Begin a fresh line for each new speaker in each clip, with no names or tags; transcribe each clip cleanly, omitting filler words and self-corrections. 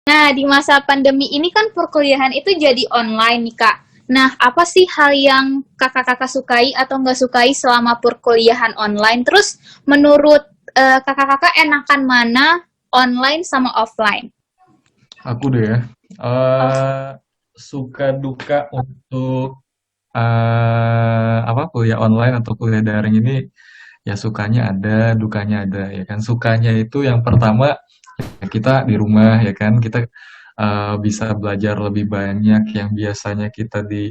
Nah, di masa pandemi ini kan perkuliahan itu jadi online nih, Kak. Nah, apa sih hal yang kakak-kakak sukai atau nggak sukai selama perkuliahan online? Terus, menurut kakak-kakak enakan mana online sama offline?
Aku deh ya, eee, suka duka untuk, apa, kuliah online atau kuliah daring ini, ya sukanya ada, dukanya ada, ya kan. Sukanya itu yang pertama, ya kita di rumah, ya kan, kita, bisa belajar lebih banyak yang biasanya kita di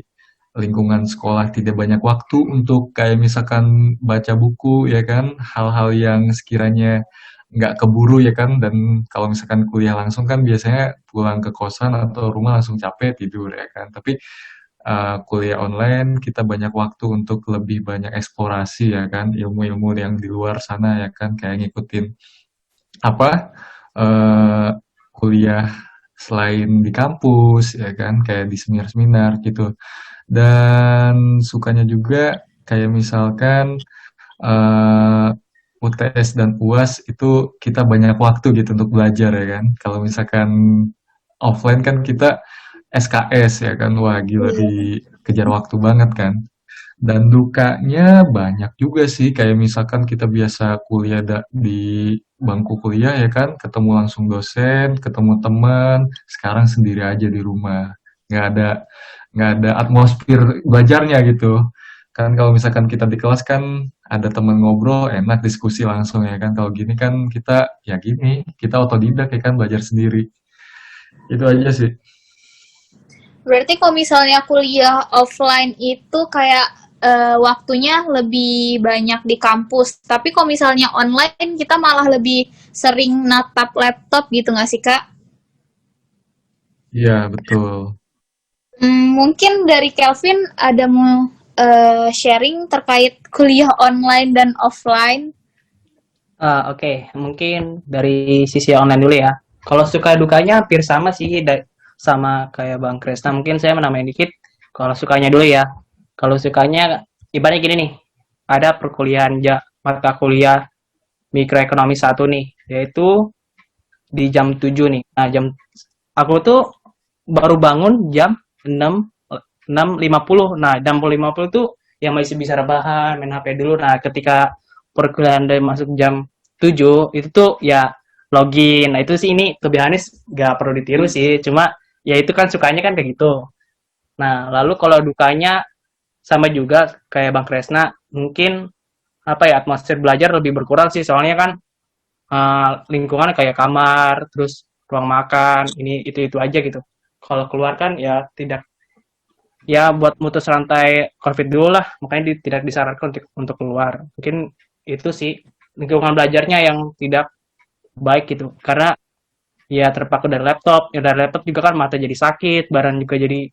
lingkungan sekolah tidak banyak waktu untuk kayak misalkan baca buku, ya kan, hal-hal yang sekiranya nggak keburu ya kan, dan kalau misalkan kuliah langsung kan biasanya pulang ke kosan atau rumah langsung capek tidur ya kan. Tapi kuliah online kita banyak waktu untuk lebih banyak eksplorasi ya kan, ilmu-ilmu yang di luar sana ya kan, kayak ngikutin apa eh, kuliah selain di kampus ya kan, kayak di seminar-seminar gitu. Dan sukanya juga kayak misalkan eh, UTS dan UAS itu kita banyak waktu gitu untuk belajar ya kan. Kalau misalkan offline kan kita SKS ya kan, wah gila dikejar waktu banget kan. Dan dukanya banyak juga sih, kayak misalkan kita biasa kuliah di bangku kuliah ya kan, ketemu langsung dosen, ketemu teman, sekarang sendiri aja di rumah. Nggak ada nggak ada atmosfer belajarnya gitu. Kan kalau misalkan kita di kelas kan ada teman ngobrol, enak diskusi langsung ya kan. Kalau gini kan kita ya gini, kita otodidak ya kan belajar sendiri. Itu aja sih.
Berarti kalau misalnya kuliah offline itu kayak waktunya lebih banyak di kampus. Tapi kalau misalnya online kita malah lebih sering natap laptop gitu nggak sih, Kak?
Iya, betul.
Mungkin dari Kelvin ada mau sharing terkait kuliah online dan offline.
Oke, mungkin dari sisi online dulu ya. Kalau suka dukanya hampir sama sih, sama kayak Bang Kresna. Mungkin saya menambahin dikit. Kalau sukanya dulu ya. Kalau sukanya, ibaratnya gini nih, ada perkuliahan mata kuliah mikroekonomi satu nih, yaitu di jam 7 nih. Nah, aku tuh baru bangun jam 6 6.50. Nah, jam 6.50 tuh yang masih bisa rebahan, main HP dulu. Nah, ketika perkuliahan dari masuk jam 7 itu tuh ya login. Nah, itu sih ini kebiasaannya nggak perlu ditiru sih. Cuma ya itu kan sukanya kan kayak gitu. Nah, lalu kalau dukanya sama juga kayak Bang Kresna, mungkin apa ya atmosfer belajar lebih berkurang sih. Soalnya kan lingkungan kayak kamar, terus ruang makan, ini itu aja gitu. Kalau keluar kan ya tidak, ya buat mutus rantai COVID dulu lah, makanya tidak disarankan untuk keluar. Mungkin itu sih lingkungan belajarnya yang tidak baik gitu, karena ya terpaku dari laptop, ya dari laptop juga kan mata jadi sakit, badan juga jadi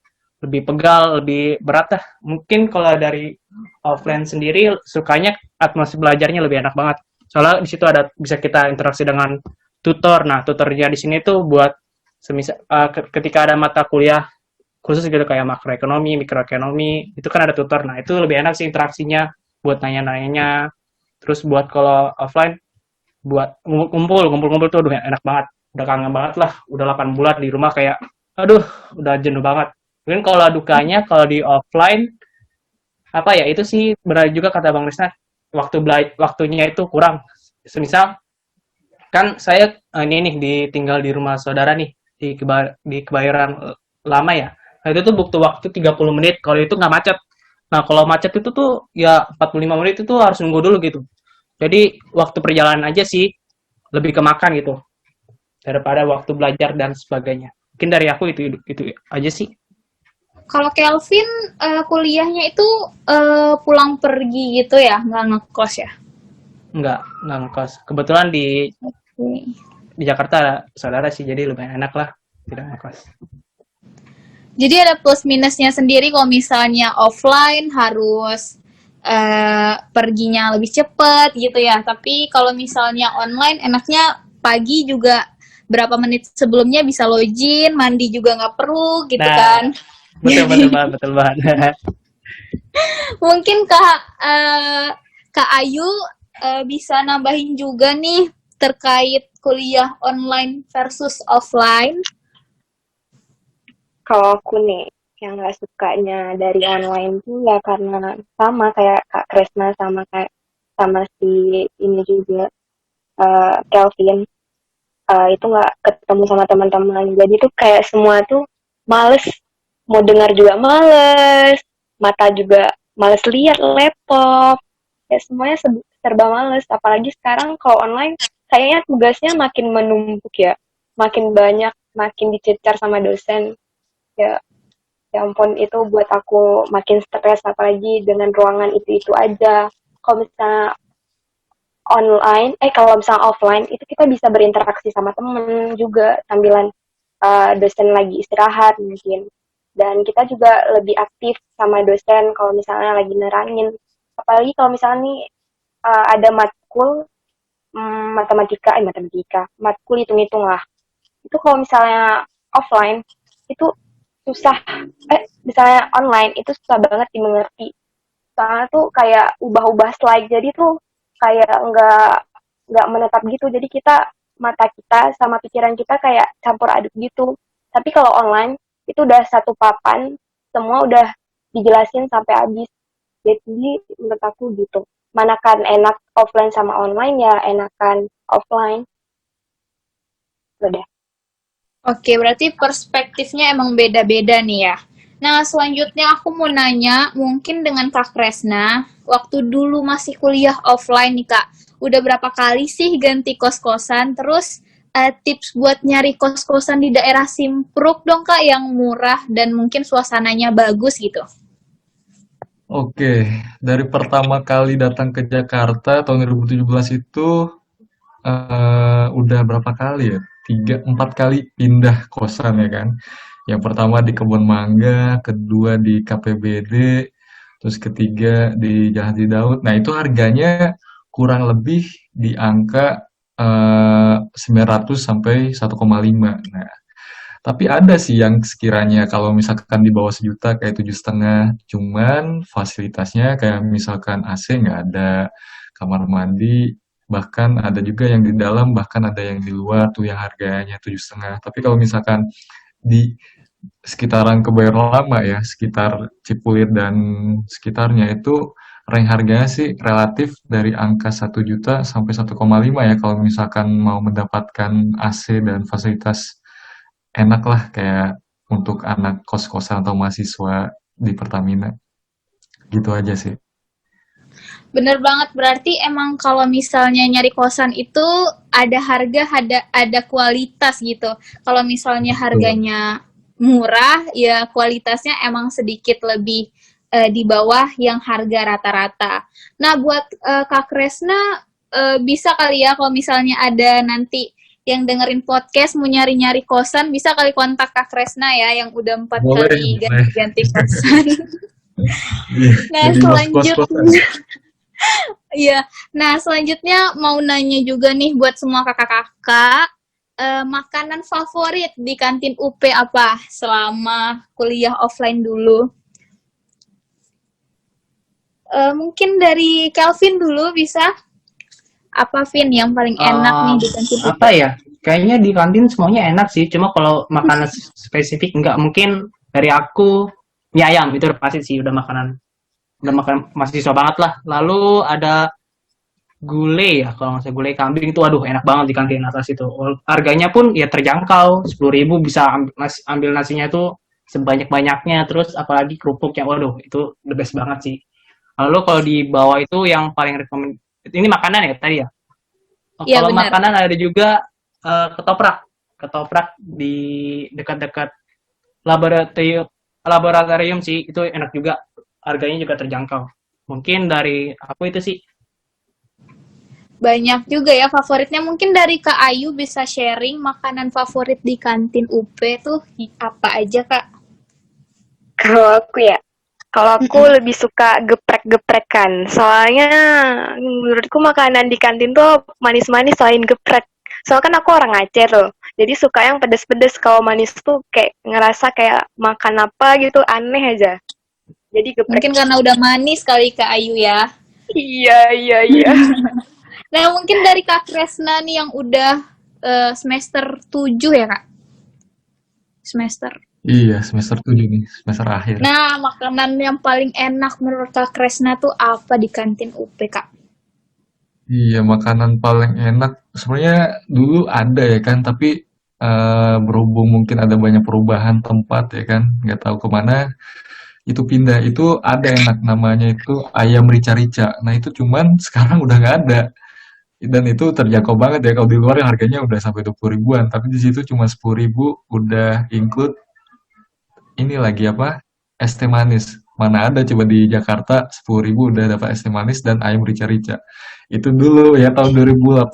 lebih pegal, lebih berat lah. Mungkin kalau dari offline sendiri sukanya atmosfer belajarnya lebih enak banget. Soalnya di situ ada bisa kita interaksi dengan tutor. Nah, tutornya di sini tuh buat semisal ketika ada mata kuliah khusus gitu kayak makroekonomi, mikroekonomi, itu kan ada tutor. Nah, itu lebih enak sih interaksinya buat nanya-nanyanya. Terus buat kalau offline buat ngumpul-ngumpul tuh udah enak banget. Udah kangen banget lah, udah 8 bulan di rumah kayak aduh, udah jenuh banget. Mungkin kalau dukanya kalau di offline apa ya itu sih benar juga kata Bang Risna, waktunya itu kurang. Semisal kan saya ini nih ditinggal di rumah saudara nih di Kebayoran lama ya. Nah, itu tuh butuh waktu 30 menit kalau itu nggak macet. Nah, kalau macet itu tuh ya 45 menit itu harus nunggu dulu gitu. Jadi waktu perjalanan aja sih lebih ke makan gitu daripada waktu belajar dan sebagainya. Mungkin dari aku itu aja sih.
Kalau Kelvin kuliahnya itu pulang pergi gitu ya, nggak ngekos ya?
Enggak ngekos. Kebetulan
Oke.
di Jakarta ada saudara sih jadi lebih enak lah tidak ngekos.
Jadi ada plus minusnya sendiri kalau misalnya offline harus perginya lebih cepat gitu ya. Tapi kalau misalnya online enaknya pagi juga berapa menit sebelumnya bisa login, mandi juga nggak perlu gitu
Nah,
kan.
betul banget.
Mungkin Kak Ayu bisa nambahin juga nih terkait kuliah online versus offline.
Kalau aku nih, yang nggak sukanya dari online tuh ya karena sama kayak Kak Kresna sama si ini juga Kelvin, itu nggak ketemu sama teman-teman. Jadi tuh kayak semua tuh males, mau dengar juga males, mata juga males lihat laptop, ya semuanya serba males. Apalagi sekarang kalau online, kayaknya tugasnya makin menumpuk ya, makin banyak, makin dicecar sama dosen. Ya, ya ampun, itu buat aku makin stres, apalagi dengan ruangan itu-itu aja. Kalau misalnya kalau misalnya offline, itu kita bisa berinteraksi sama temen juga, sambilan dosen lagi istirahat mungkin. Dan kita juga lebih aktif sama dosen kalau misalnya lagi nerangin. Apalagi kalau misalnya nih ada matkul matkul hitung-hitung lah. Itu kalau misalnya offline, itu susah, misalnya online, itu susah banget dimengerti. Soalnya tuh kayak ubah-ubah slide, jadi tuh kayak nggak menetap gitu. Jadi mata kita sama pikiran kita kayak campur aduk gitu. Tapi kalau online itu udah satu papan, semua udah dijelasin sampai habis. Jadi menurut aku gitu. Manakan enak offline sama online, ya enakan offline. Udah.
Oke, berarti perspektifnya emang beda-beda nih ya. Nah, selanjutnya aku mau nanya, mungkin dengan Kak Kresna, waktu dulu masih kuliah offline nih Kak, udah berapa kali sih ganti kos-kosan? Terus tips buat nyari kos-kosan di daerah Simpruk dong Kak, yang murah dan mungkin suasananya bagus gitu.
Oke, dari pertama kali datang ke Jakarta tahun 2017 itu udah berapa kali ya? 3, 4 kali pindah kosan ya kan. Yang pertama di Kebun Mangga, kedua di KPBD, terus ketiga di Jalan Haji Daud. Nah itu harganya kurang lebih di angka 900 sampai 1,5. Nah, tapi ada sih yang sekiranya kalau misalkan di bawah 1 juta kayak 7,5, cuman fasilitasnya kayak misalkan AC nggak ada, kamar mandi, bahkan ada juga yang di dalam, bahkan ada yang di luar tuh yang harganya 7,5. Tapi kalau misalkan di sekitaran Kebayoran Lama ya, sekitar Cipulir dan sekitarnya itu range harganya sih relatif dari angka 1 juta sampai 1,5 ya kalau misalkan mau mendapatkan AC dan fasilitas enak lah kayak untuk anak kos-kosan atau mahasiswa di Pertamina. Gitu aja sih.
Bener banget, berarti emang kalau misalnya nyari kosan itu ada harga, ada kualitas gitu. Kalau misalnya
Betul.
harganya murah, ya kualitasnya emang sedikit lebih di bawah yang harga rata-rata. Nah, buat Kak Kresna, bisa kali ya kalau misalnya ada nanti yang dengerin podcast mau nyari-nyari kosan, bisa kali kontak Kak Kresna ya, yang udah 4 kali
Boleh.
ganti-ganti kosan.
Iya,
Nah,
jadi host kos-kosan.
selanjutnya iya. Nah, selanjutnya mau nanya juga nih buat semua kakak-kakak, makanan favorit di kantin UP apa selama kuliah offline dulu? Mungkin dari Kelvin dulu bisa. Apa Vin yang paling enak nih
Um,
di kantin UP?
apa ya? Kayaknya di kantin semuanya enak sih. Cuma kalau makanan spesifik enggak. Mungkin dari aku mie ayam itu udah pasti sih udah makan mahasiswa banget lah. Lalu ada gulai ya kalau nggak salah gulai kambing itu aduh enak banget di kantin atas itu. Harganya pun ya terjangkau 10.000 bisa ambil nasinya itu sebanyak-banyaknya. Terus apalagi kerupuknya waduh itu the best banget sih. Lalu kalau di bawah itu yang paling rekomend ini makanan ya tadi ya. Oh,
Iya
kalau
benar.
makanan ada juga ketoprak. Ketoprak di dekat-dekat laboratorium laboratorium sih itu enak juga. Harganya juga terjangkau. Mungkin dari aku itu sih.
Banyak juga ya favoritnya. Mungkin dari Kak Ayu bisa sharing makanan favorit di kantin UP tuh apa aja, Kak?
Kalau aku ya, kalau aku
Mm-mm.
lebih suka geprek-geprekan. Soalnya menurutku makanan di kantin tuh manis-manis selain geprek. Soalnya kan aku orang Aceh tuh. Jadi suka yang pedes-pedes. Kalau manis tuh kayak ngerasa kayak makan apa gitu aneh aja. Jadi geprek.
Mungkin karena udah manis kali Kak Ayu ya.
Iya, iya, iya.
Nah, mungkin dari Kak Kresna nih yang udah semester 7 ya, Kak? Semester.
Iya, semester 7 nih, semester akhir.
Nah, makanan yang paling enak menurut Kak Kresna tuh apa di kantin UP, Kak?
Iya, makanan paling enak sebenarnya dulu ada ya kan, tapi berhubung mungkin ada banyak perubahan tempat ya kan, nggak tahu kemana, itu pindah. Itu ada enak namanya itu ayam rica-rica. Nah itu cuman sekarang udah nggak ada. Dan itu terjangkau banget ya kalau di luar ya harganya udah sampai 20 ribuan, tapi di situ cuma 10 ribu udah include ini lagi apa? Es teh manis. Mana ada coba di Jakarta 10 ribu udah dapat es teh manis dan ayam rica-rica. Itu dulu ya tahun 2018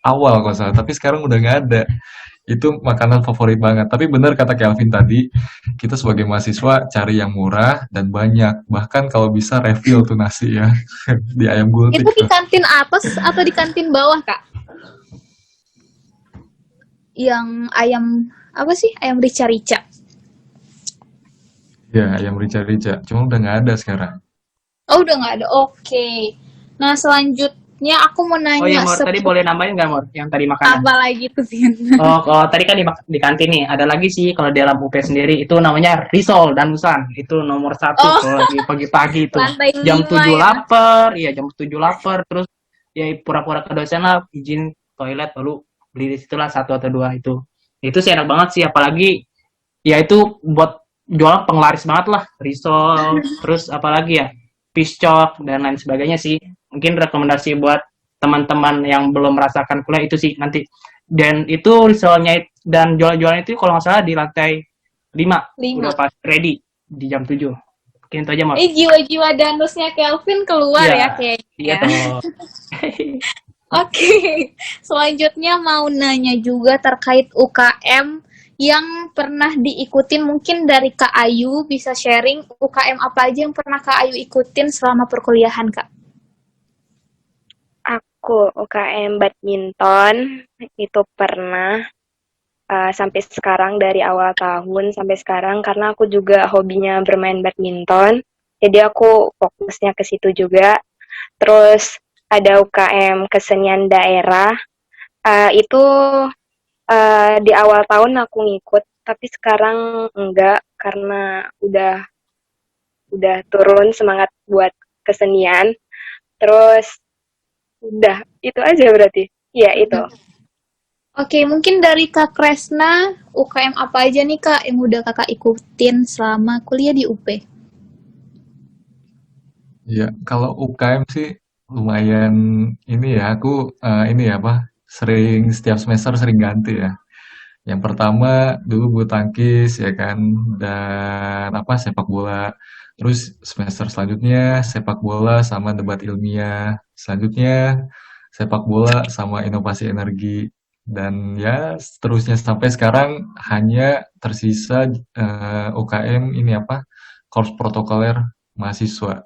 awal kalau salah, tapi sekarang udah nggak ada. Itu makanan favorit banget. Tapi benar kata Kelvin tadi, kita sebagai mahasiswa cari yang murah dan banyak. Bahkan kalau bisa refill tuh nasi ya di ayam
Itu
gultik
di
tuh.
kantin atas atau di kantin bawah, Kak? Yang ayam apa sih? Ayam rica-rica.
Ya, ayam rica-rica. Cuma udah nggak ada sekarang.
Oh, udah nggak ada. Oke. Nah, selanjutnya aku mau
Oh ya,
nanya
Mor, tadi boleh nambahin nggak, Mor, yang tadi makanan?
apa lagi tuh, Vin?
Oh, kalau tadi kan di kantin nih, ada lagi sih kalau di dalam UP sendiri itu namanya risol dan danusan. Itu nomor satu
Oh,
kalau lagi pagi-pagi itu.
lantai
Jam
5
7
ya.
lapar, iya jam 7 lapar, terus ya pura-pura ke dosen lah, izin toilet, lalu beli di situlah satu atau dua itu. Itu sih enak banget sih, apalagi ya itu buat jualan penglaris banget lah, risol, terus apalagi ya, piscok, dan lain sebagainya sih. Mungkin rekomendasi buat teman-teman yang belum merasakan kuliah itu sih nanti. Dan itu risolnya dan jualan-jualan itu kalau nggak salah di lantai 5 udah
5.
pas ready di jam 7. Mungkin itu aja, Mor.
Jiwa-jiwa danusnya Kelvin keluar
Iya,
ya
iya
kayaknya.
toh.
Oke, selanjutnya mau nanya juga terkait UKM yang pernah diikutin mungkin dari Kak Ayu bisa sharing UKM apa aja yang pernah Kak Ayu ikutin selama perkuliahan, Kak?
Aku UKM badminton itu pernah sampai sekarang dari awal tahun sampai sekarang karena aku juga hobinya bermain badminton. Jadi aku fokusnya ke situ juga. Terus ada UKM kesenian daerah. Itu di awal tahun aku ngikut, tapi sekarang enggak karena udah turun semangat buat kesenian. Terus udah itu aja berarti. Iya itu.
Oke, mungkin dari Kak Kresna, UKM apa aja nih Kak yang udah Kakak ikutin selama kuliah di UP?
Iya, kalau UKM sih lumayan ini ya, aku ini ya apa, sering setiap semester sering ganti ya. Yang pertama dulu bulu tangkis ya kan, dan apa sepak bola. Terus semester selanjutnya sepak bola sama debat ilmiah. Selanjutnya sepak bola sama inovasi energi. Dan ya seterusnya sampai sekarang hanya tersisa UKM ini apa, Korps Protokoler Mahasiswa.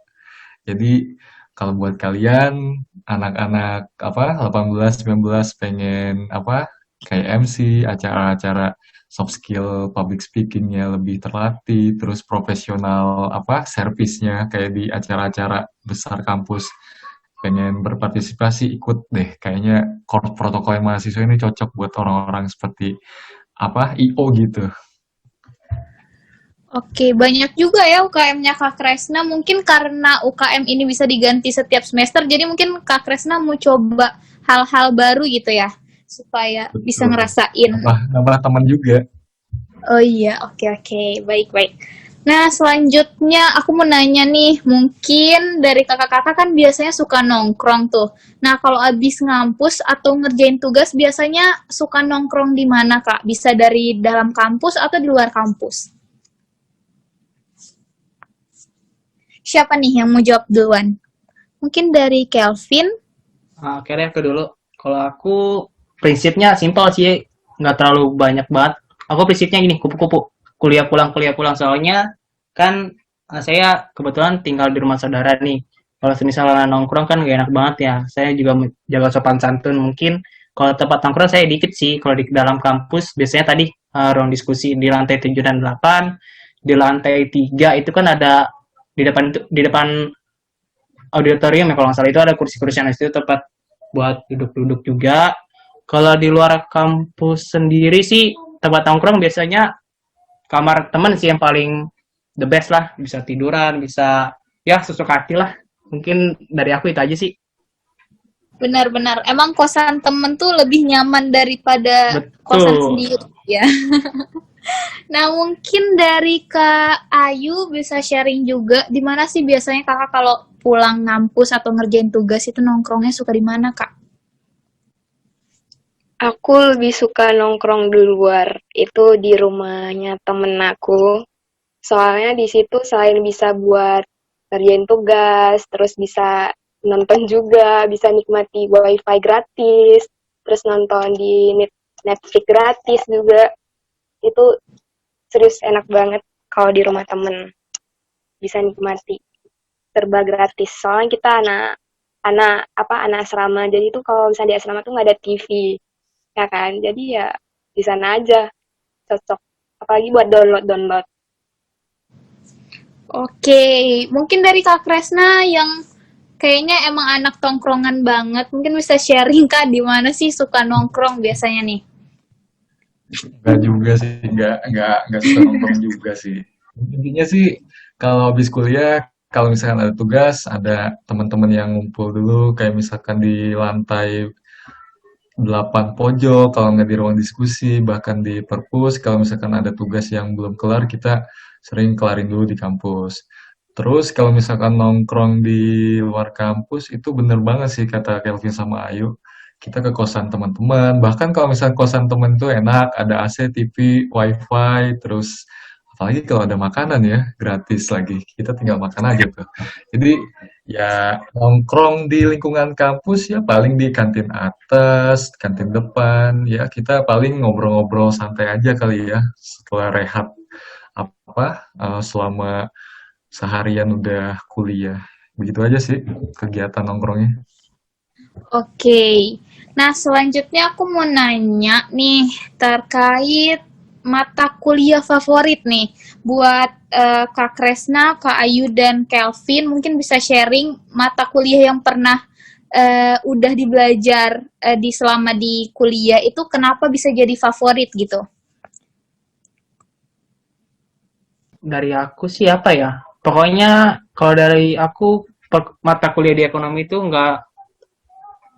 Jadi kalau buat kalian anak-anak apa 18 19 pengen apa kayak MC, acara-acara soft skill public speakingnya lebih terlatih, terus profesional apa servisnya kayak di acara-acara besar kampus pengen berpartisipasi ikut deh kayaknya korps protokol mahasiswa ini cocok buat orang-orang seperti apa IO gitu.
Oke, banyak juga ya UKM-nya Kak Kresna. Mungkin karena UKM ini bisa diganti setiap semester, jadi mungkin Kak Kresna mau coba hal-hal baru gitu ya, supaya bisa
Betul.
ngerasain.
Nambah teman juga.
Oh iya, oke, baik. Nah, selanjutnya aku mau nanya nih, mungkin dari kakak-kakak kan biasanya suka nongkrong tuh. Nah, kalau abis ngampus atau ngerjain tugas, biasanya suka nongkrong di mana, Kak? Bisa dari dalam kampus atau di luar kampus? Siapa nih yang mau jawab duluan? Mungkin dari Kelvin.
Oke deh, aku dulu. Kalau aku prinsipnya simpel sih, nggak terlalu banyak banget. Aku prinsipnya gini, kupu-kupu. Kuliah pulang. Soalnya kan saya kebetulan tinggal di rumah saudara nih. Kalau misalnya nongkrong kan gak enak banget ya. Saya juga jaga sopan santun. Mungkin kalau tempat nongkrong saya dikit sih. Kalau di dalam kampus biasanya tadi ruang diskusi di lantai 7 dan 8. Di lantai 3 itu kan ada di depan auditorium ya kalau nggak salah itu ada kursi-kursi yang itu tempat buat duduk-duduk juga. Kalau di luar kampus sendiri sih tempat nongkrong biasanya kamar teman sih yang paling the best lah, bisa tiduran, bisa ya sesuka hati lah. Mungkin dari aku itu aja sih.
Benar-benar. Emang kosan temen tuh lebih nyaman daripada kosan
Betul.
sendiri ya. Nah, mungkin dari Kak Ayu bisa sharing juga di mana sih biasanya Kakak kalau pulang ngampus atau ngerjain tugas itu nongkrongnya suka di mana, Kak?
Aku lebih suka nongkrong di luar, itu di rumahnya temen aku. Soalnya di situ selain bisa buat kerjain tugas, terus bisa nonton juga, bisa nikmati wifi gratis, terus nonton di Netflix gratis juga. Itu serius enak banget kalau di rumah temen, bisa nikmati serba gratis. Soalnya kita anak asrama, jadi tuh kalau misalnya di asrama tuh nggak ada TV, ya kan? Jadi ya di sana aja cocok. Apalagi buat download.
Oke, mungkin dari Kak Kresna yang kayaknya emang anak tongkrongan banget, mungkin bisa sharing Kak di mana sih suka nongkrong biasanya nih?
Enggak juga sih, enggak suka nongkrong juga sih. Intinya sih kalau habis kuliah, kalau misalkan ada tugas, ada teman-teman yang ngumpul dulu, kayak misalkan di lantai 8 pojok, kalau nggak di ruang diskusi, bahkan di perpus, kalau misalkan ada tugas yang belum kelar, kita sering kelarin dulu di kampus. Terus kalau misalkan nongkrong di luar kampus, itu bener banget sih kata Kelvin sama Ayu. Kita ke kosan teman-teman, bahkan kalau misalkan kosan teman itu enak, ada AC, TV, WiFi, terus apalagi kalau ada makanan ya, gratis lagi. Kita tinggal makan aja tuh. Jadi ya nongkrong di lingkungan kampus ya paling di kantin atas, kantin depan, ya kita paling ngobrol-ngobrol santai aja kali ya setelah rehat selama seharian udah kuliah. Begitu aja sih kegiatan nongkrongnya.
Oke. Nah, selanjutnya aku mau nanya nih terkait mata kuliah favorit nih buat Kak Kresna, Kak Ayu dan Kelvin mungkin bisa sharing mata kuliah yang pernah udah dibelajar di selama di kuliah itu kenapa bisa jadi favorit gitu.
Dari aku sih apa ya? Pokoknya kalau dari aku mata kuliah di ekonomi itu nggak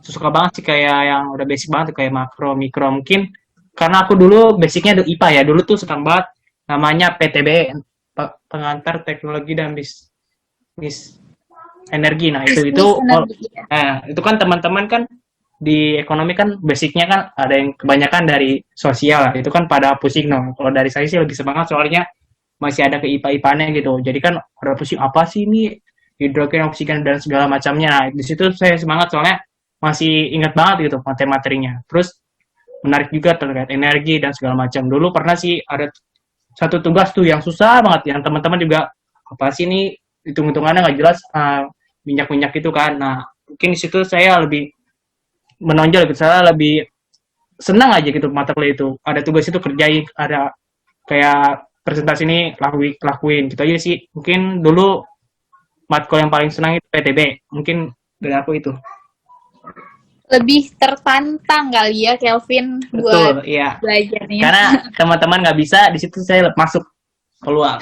suka banget sih kayak yang udah basic banget kayak makro, mikro mungkin karena aku dulu basicnya di IPA ya. Dulu tuh suka banget namanya PTB, pengantar teknologi dan bisnis energi. Nah, itu
Bisnis energi ya.
itu kan teman-teman kan di ekonomi kan basicnya kan ada yang kebanyakan dari sosial. Itu kan pada pusing no. Kalau dari saya sih lebih semangat soalnya masih ada ke IPA-IPA-nya gitu. Jadi kan ada pusing apa sih ini hidrogen, oksigen dan segala macamnya. Nah, di situ saya semangat soalnya masih ingat banget gitu materi-materinya. Terus menarik juga terkait energi dan segala macam. Dulu pernah sih ada satu tugas tuh yang susah banget yang teman-teman juga apa sih ini hitung-hitungannya nggak jelas minyak-minyak itu kan. Nah, mungkin di situ saya lebih menonjol gitu. Saya lebih senang aja gitu mata kuliah itu. Ada tugas itu kerjain, ada kayak presentasi ini lakuin gitu aja sih. Mungkin dulu matkul yang paling senang itu PTB. Mungkin dari aku itu.
Lebih tertantang kali ya Kelvin buat
Betul, iya.
belajarnya.
Karena teman-teman nggak bisa, di situ saya masuk keluar.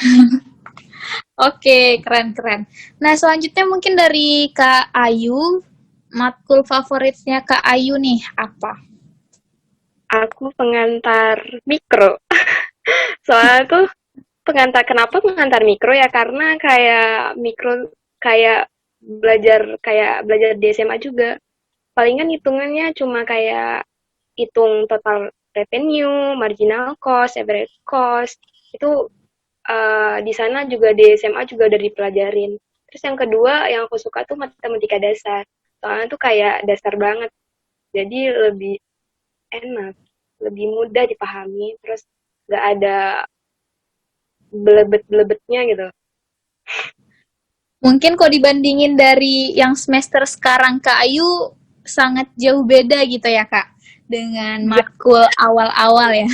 Oke, keren-keren. Nah, selanjutnya mungkin dari Kak Ayu, matkul favoritnya Kak Ayu nih apa?
Aku pengantar mikro. Soalnya tuh kenapa pengantar mikro ya? Karena kayak mikro kayak belajar di SMA juga. Palingan hitungannya cuma kayak hitung total revenue, marginal cost, average cost. Itu di sana juga di SMA juga udah dipelajarin. Terus yang kedua yang aku suka tuh matematika dasar. Soalnya tuh kayak dasar banget. Jadi lebih enak, lebih mudah dipahami, terus nggak ada belebet-belebetnya gitu.
Mungkin kalau dibandingin dari yang semester sekarang Kak Ayu sangat jauh beda gitu ya Kak dengan matkul awal-awal ya.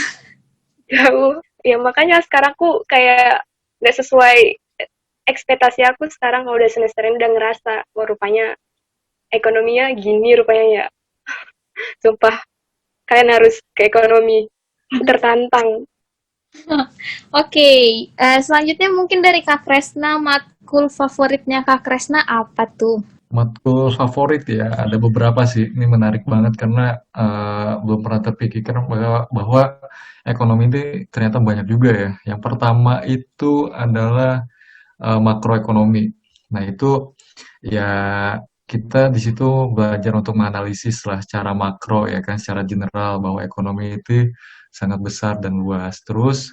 Jauh. Ya makanya sekarang aku kayak nggak sesuai ekspektasi aku sekarang kalau udah semester ini udah ngerasa, wah rupanya ekonominya gini rupanya ya. Sumpah, kalian harus ke ekonomi. Tertantang.
Oke, selanjutnya mungkin dari Kak Kresna, matkul favoritnya Kak Kresna apa tuh?
Matkul favorit ya, ada beberapa sih. Ini menarik banget karena belum pernah terpikirkan bahwa ekonomi ini ternyata banyak juga ya. Yang pertama itu adalah makroekonomi. Nah, itu ya kita di situ belajar untuk menganalisis lah secara makro ya kan, secara general bahwa ekonomi itu sangat besar dan luas. Terus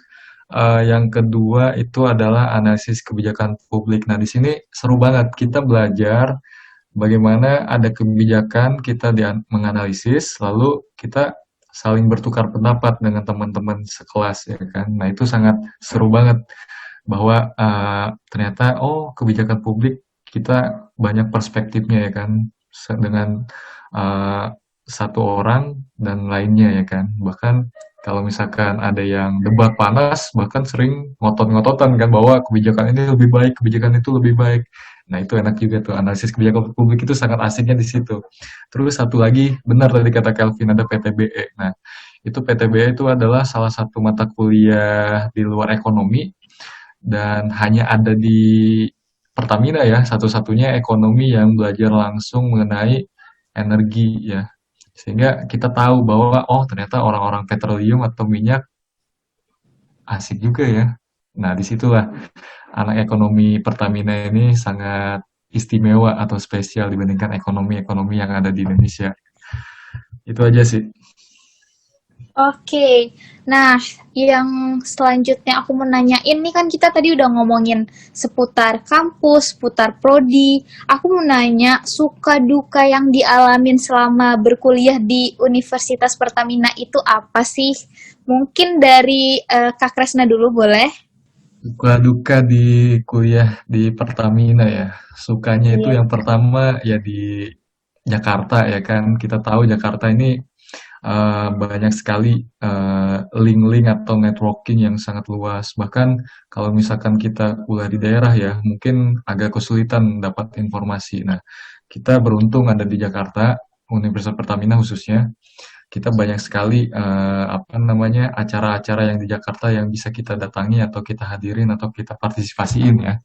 yang kedua itu adalah analisis kebijakan publik. Nah, di sini seru banget kita belajar bagaimana ada kebijakan kita menganalisis, lalu kita saling bertukar pendapat dengan teman-teman sekelas ya kan. Nah, itu sangat seru banget bahwa ternyata oh kebijakan publik kita banyak perspektifnya ya kan dengan uh, satu orang dan lainnya ya kan. Bahkan kalau misalkan ada yang debat panas, bahkan sering ngotot-ngototan kan bahwa kebijakan ini lebih baik, kebijakan itu lebih baik. Nah, itu enak juga tuh, analisis kebijakan publik itu sangat asiknya di situ. Terus satu lagi, benar tadi kata Kelvin, ada PTBE. Nah, itu PTBE itu adalah salah satu mata kuliah di luar ekonomi dan hanya ada di Pertamina ya, satu-satunya ekonomi yang belajar langsung mengenai energi ya. Sehingga kita tahu bahwa oh ternyata orang-orang petroleum atau minyak asik juga ya. Nah, disitulah anak ekonomi Pertamina ini sangat istimewa atau spesial dibandingkan ekonomi-ekonomi yang ada di Indonesia. Itu aja sih.
Oke, nah yang selanjutnya aku mau nanyain nih kan kita tadi udah ngomongin seputar kampus, seputar prodi. Aku mau nanya suka duka yang dialamin selama berkuliah di Universitas Pertamina itu apa sih? Mungkin dari Kak Kresna dulu boleh?
Suka duka di kuliah di Pertamina ya. Sukanya itu
Iya.
yang pertama ya di Jakarta ya kan. Kita tahu Jakarta ini banyak sekali link-link atau networking yang sangat luas. Bahkan kalau misalkan kita kuliah di daerah ya, mungkin agak kesulitan dapat informasi. Nah, kita beruntung ada di Jakarta, Universitas Pertamina khususnya. Kita banyak sekali apa namanya acara-acara yang di Jakarta yang bisa kita datangi atau kita hadirin atau kita partisipasiin ya.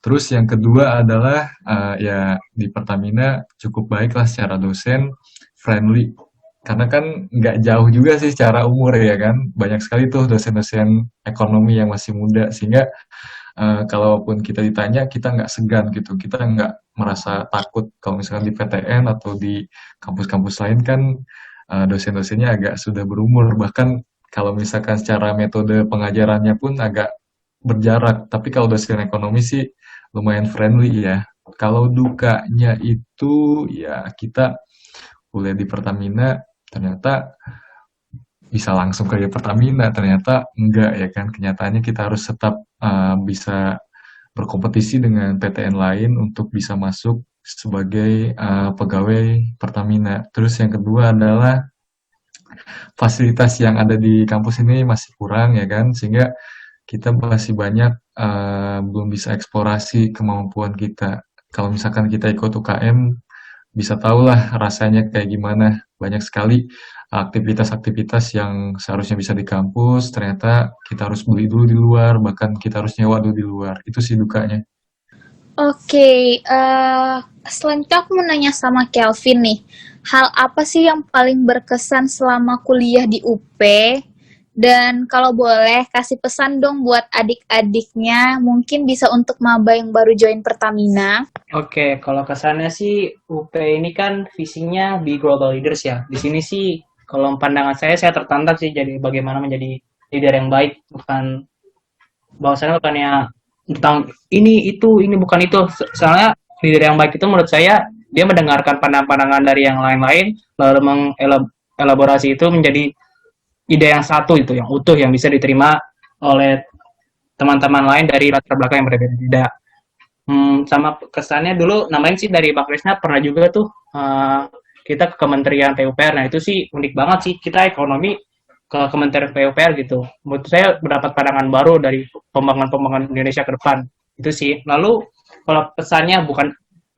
Terus yang kedua adalah ya di Pertamina cukup baik lah secara dosen, friendly. Karena kan nggak jauh juga sih secara umur ya kan. Banyak sekali tuh dosen-dosen ekonomi yang masih muda. Sehingga kalaupun kita ditanya, kita nggak segan gitu. Kita nggak merasa takut kalau misalkan di PTN atau di kampus-kampus lain kan dosen-dosennya agak sudah berumur. Bahkan kalau misalkan secara metode pengajarannya pun agak berjarak. Tapi kalau dosen ekonomi sih lumayan friendly ya. Kalau dukanya itu ya kita kuliah di Pertamina ternyata bisa langsung kerja Pertamina, ternyata enggak ya kan. Kenyataannya kita harus tetap bisa berkompetisi dengan PTN lain untuk bisa masuk sebagai pegawai Pertamina. Terus yang kedua adalah fasilitas yang ada di kampus ini masih kurang ya kan, sehingga kita masih banyak belum bisa eksplorasi kemampuan kita. Kalau misalkan kita ikut UKM, bisa tahulah rasanya kayak gimana. Banyak sekali aktivitas-aktivitas yang seharusnya bisa di kampus, ternyata kita harus beli dulu di luar, bahkan kita harus nyewa dulu di luar. Itu sih dukanya.
Oke, selanjutnya aku mau nanya sama Kelvin nih. Hal apa sih yang paling berkesan selama kuliah di UP? Dan kalau boleh kasih pesan dong buat adik-adiknya, mungkin bisa untuk maba yang baru join Pertamina.
Oke, kalau kesannya sih UP ini kan visinya di global leaders ya. Di sini sih kalau pandangan saya tertantang sih jadi bagaimana menjadi leader yang baik, bahwasannya bukannya tentang ini bukan itu. Soalnya leader yang baik itu menurut saya dia mendengarkan pandangan-pandangan dari yang lain-lain lalu mengelaborasi itu menjadi ide yang satu itu yang utuh yang bisa diterima oleh teman-teman lain dari latar belakang yang berbeda-beda. Sama kesannya dulu namanya sih dari Bang Krisna pernah juga tuh kita ke Kementerian PUPR. Nah itu sih unik banget sih kita ekonomi ke Kementerian PUPR gitu. Menurut saya mendapat pandangan baru dari pembangunan Indonesia ke depan. Itu sih. Lalu kalau pesannya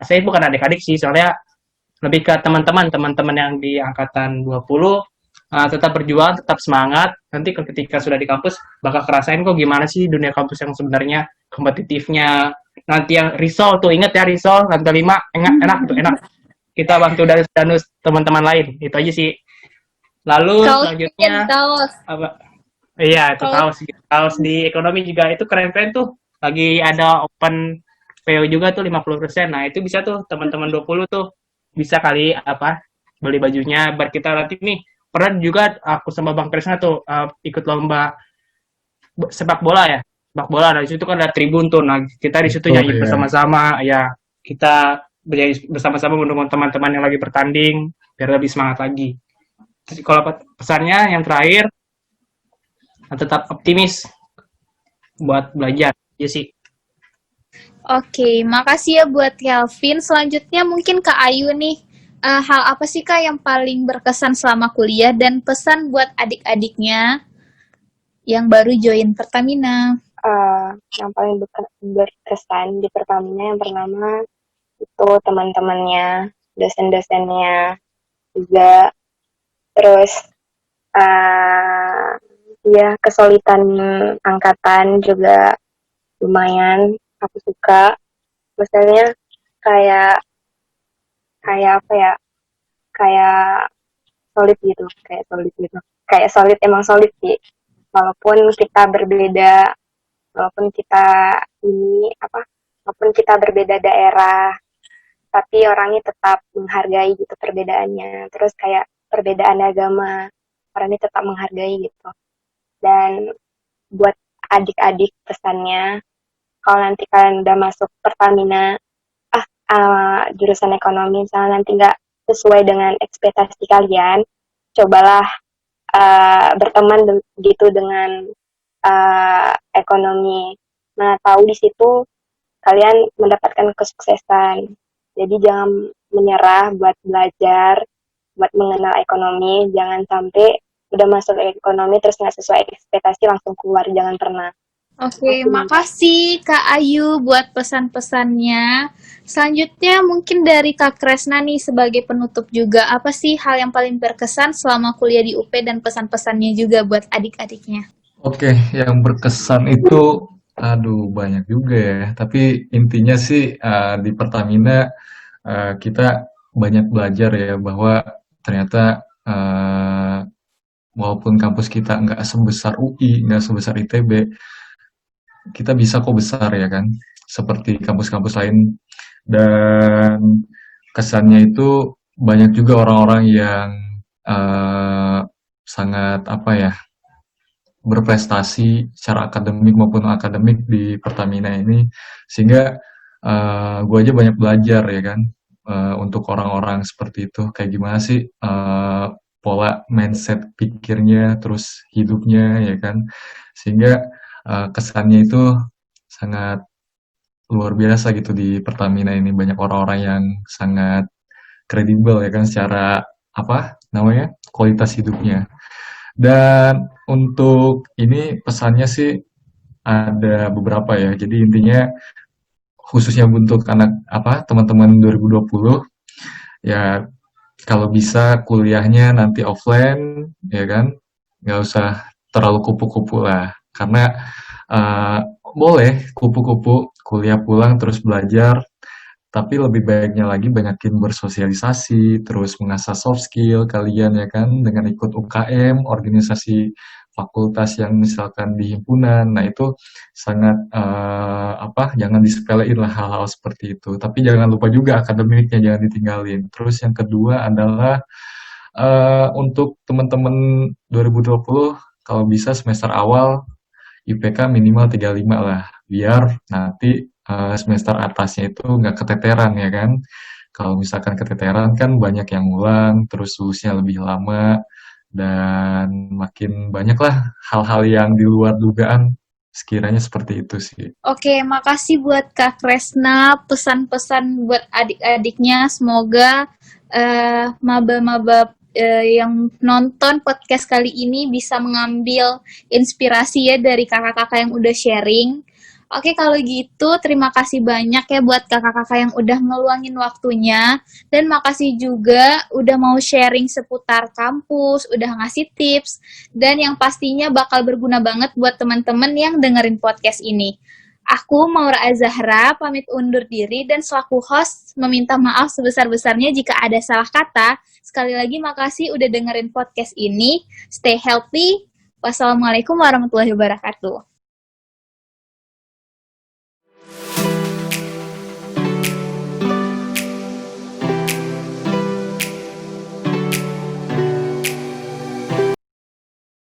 saya bukan adik-adik sih, soalnya lebih ke teman-teman yang di angkatan 20 tetap berjuang, tetap semangat. Nanti ketika sudah di kampus, bakal kerasain kok gimana sih dunia kampus yang sebenarnya kompetitifnya. Nanti yang risol tuh, inget ya risol, lantai 5, enak, enak tuh, enak. Kita bantu dari danus teman-teman lain, itu aja sih. Lalu
Kaos mungkin
selanjutnya,
kaos.
apa? Iya, itu
Kaos.
kaos di ekonomi juga itu keren-keren tuh. Lagi ada open PO juga tuh 50%. Nah, itu bisa tuh teman-teman 20 tuh bisa kali apa beli bajunya biar kita nanti nih. Pernah juga aku sama Bang Kresna tuh ikut lomba sepak bola ya. Sepak bola. Nah, di situ kan ada tribun tuh. Nah, kita di situ
Betul
nyanyi
ya.
bersama-sama. Ya, kita bernyanyi bersama-sama mendukung teman-teman yang lagi bertanding biar lebih semangat lagi. Terus kalau pesannya yang terakhir tetap optimis buat belajar. Iya sih.
Oke, makasih ya buat Kelvin. Selanjutnya mungkin Kak Ayu nih. Hal apa sih Kak yang paling berkesan selama kuliah dan pesan buat adik-adiknya yang baru join Pertamina?
Yang paling berkesan di Pertamina yang pertama itu teman-temannya, dosen-dosennya juga, terus ya kesulitan angkatan juga lumayan aku suka. Misalnya kayak kayak apa ya? Kayak kayak solid, emang solid sih. Walaupun kita berbeda, walaupun kita ini apa? Walaupun kita berbeda daerah, tapi orangnya tetap menghargai gitu perbedaannya. Terus kayak perbedaan agama, orangnya tetap menghargai gitu. Dan buat adik-adik pesannya, kalau nanti kalian udah masuk Pertamina, jurusan ekonomi, misalnya nanti nggak sesuai dengan ekspektasi kalian, cobalah berteman gitu dengan ekonomi. Nah, tahu di situ kalian mendapatkan kesuksesan. Jadi jangan menyerah buat belajar, buat mengenal ekonomi. Jangan sampai udah masuk ekonomi terus nggak sesuai ekspektasi langsung keluar. Jangan pernah.
Oke, makasih Kak Ayu buat pesan-pesannya. Selanjutnya mungkin dari Kak Kresna nih sebagai penutup juga. Apa sih hal yang paling berkesan selama kuliah di UP dan pesan-pesannya juga buat adik-adiknya?
Oke, yang berkesan itu, aduh banyak juga ya. Tapi intinya sih di Pertamina kita banyak belajar ya bahwa ternyata walaupun kampus kita nggak sebesar UI, nggak sebesar ITB, kita bisa kok besar ya kan, seperti kampus-kampus lain. Dan kesannya itu banyak juga orang-orang yang sangat apa ya, berprestasi secara akademik maupun akademik di Pertamina ini, sehingga gue aja banyak belajar ya kan, untuk orang-orang seperti itu kayak gimana sih pola mindset pikirnya terus hidupnya ya kan, sehingga kesannya itu sangat luar biasa gitu di Pertamina ini, banyak orang-orang yang sangat kredibel ya kan secara apa namanya kualitas hidupnya. Dan untuk ini pesannya sih ada beberapa ya. Jadi intinya khususnya untuk anak apa teman-teman 2020 ya, kalau bisa kuliahnya nanti offline ya kan, nggak usah terlalu kupu-kupu lah, karena eh, boleh kupu-kupu kuliah pulang terus belajar, tapi lebih baiknya lagi banyakin bersosialisasi, terus mengasah soft skill kalian ya kan, dengan ikut UKM, organisasi fakultas yang misalkan di himpunan. Nah, itu sangat apa? Jangan disepelein lah hal-hal seperti itu. Tapi jangan lupa juga akademiknya jangan ditinggalin. Terus yang kedua adalah untuk teman-teman 2020 kalau bisa semester awal IPK minimal 35 lah, biar nanti semester atasnya itu nggak keteteran ya kan. Kalau misalkan keteteran kan banyak yang ngulang, terus lulusnya lebih lama, dan makin banyak lah hal-hal yang di luar dugaan, sekiranya seperti itu sih.
Oke, makasih buat Kak Kresna, pesan-pesan buat adik-adiknya. Semoga maba-maba yang nonton podcast kali ini bisa mengambil inspirasi ya dari kakak-kakak yang udah sharing. Oke, kalau gitu terima kasih banyak ya buat kakak-kakak yang udah ngeluangin waktunya. Dan makasih juga udah mau sharing seputar kampus, udah ngasih tips. Dan yang pastinya bakal berguna banget buat teman-teman yang dengerin podcast ini. Aku Maura Azahra pamit undur diri dan selaku host meminta maaf sebesar-besarnya jika ada salah kata. Sekali lagi makasih udah dengerin podcast ini. Stay healthy. Wassalamualaikum warahmatullahi wabarakatuh.